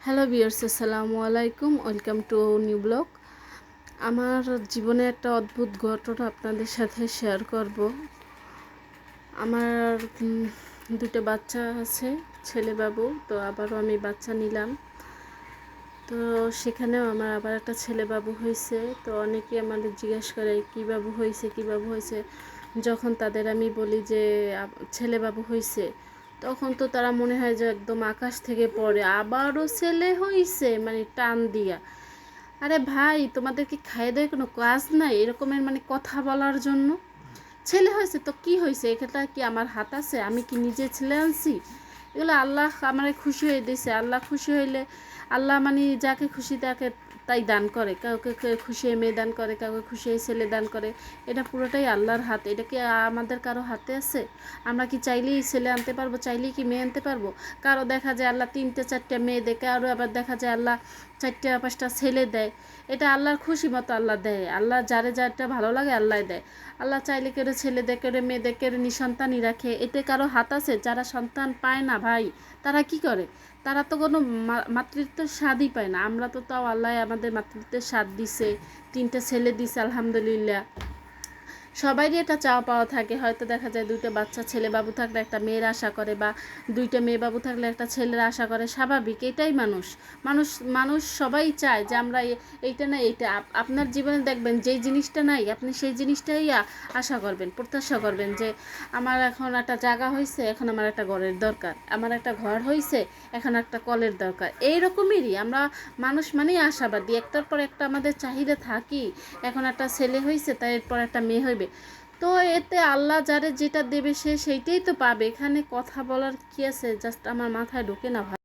Hello viewers, আসসালামু আলাইকুম। Welcome to new blog. আমার জীবনে একটা অদ্ভুত ঘটনা আপনাদের সাথে শেয়ার করব। আমার দুটো বাচ্চা আছে, ছেলে বাবু। তো আবারও আমি বাচ্চা নিলাম। তো সেখানেও আমার আবার একটা ছেলে বাবু হয়েছে। তো অনেকেই আমাদের জিজ্ঞেস করে কী বাবু হয়েছে, কী বাবু হয়েছে। যখন তাদের আমি বলি যে ছেলে বাবু হয়েছে, তখন তো তারা মনে হয় যে একদম আকাশ থেকে পড়ে, আবারও ছেলে হয়েছে, মানে টান দিয়া। আরে ভাই, তোমাদের কি খাইয়ে দেয় কোনো কাজ নাই এরকমের মানে কথা বলার জন্য? ছেলে হয়েছে তো কি হয়েছে, এটা কি আমার হাত আছে? আমি কি নিজে ছেলে আনছি? এগুলো আল্লাহ আমার খুশি হয়ে দিয়েছে। আল্লাহ খুশি হইলে আল্লাহ মানে যাকে খুশি তাকে তাই দান করে। কাউকে খুশি হয়ে মেয়ে দান করে, কাউকে খুশি হয়ে ছেলে দান করে। এটা পুরোটাই আল্লাহর হাতে। এটা কি আমাদের কারো হাতে আছে? আমরা কি চাইলেই ছেলে আনতে পারবো? চাইলেই কি মেয়ে আনতে পারবো? কারো দেখা যায় আল্লাহ 3-4টা মেয়ে দেয়, কারো আবার দেখা যায় আল্লাহ 4-5টা ছেলে দেয়। এটা আল্লাহর খুশি মতো আল্লাহ দেয়। আল্লাহ যারে যারটা ভালো লাগে আল্লাহ দেয়। আল্লাহ চাইলে কেউ ছেলে দেয়, কেউ মেয়ে দেয়, কেউ নিঃসন্তানই রাখে। এতে কারো হাত আছে? যারা সন্তান পায় না ভাই, তারা কি করে? তারা তো কোনো মাতৃত্বের স্বাদই পায় না। আমরা তো তাও আল্লাহ আমাদের মাতৃত্বের স্বাদ দিছে, 3টা ছেলে দিছে, আলহামদুলিল্লাহ। সবাইরই একটা চাওয়া পাওয়া থাকে। হয়তো দেখা যায় 2টা বাচ্চা ছেলে বাবু থাকলে একটা মেয়ের আশা করে, বা 2টা মেয়ে বাবু থাকলে একটা ছেলের আশা করে। স্বাভাবিক, এটাই মানুষ। মানুষ মানুষ সবাই চায় যে আমরা এইটা না এইটা। আপনার জীবনে দেখবেন যেই জিনিসটা নাই, আপনি সেই জিনিসটাই আশা করবেন, প্রত্যাশা করবেন যে আমার এখন একটা জায়গা হয়েছে, এখন আমার একটা ঘরের দরকার। আমার একটা ঘর হয়েছে, এখন একটা কলের দরকার। এই রকমেরই আমরা মানুষ মানেই আশাবাদী। একটার পর একটা আমাদের চাহিদা থাকি। এখন একটা ছেলে হয়েছে, তাই এরপর একটা মেয়ে হইবে। তো এতে আল্লাহ যারে যেটা দেবে সে সেইটাই তো পাবে। এখানে কথা বলার কি আছে? জাস্ট আমার মাথায় ঢোকে না ভাই।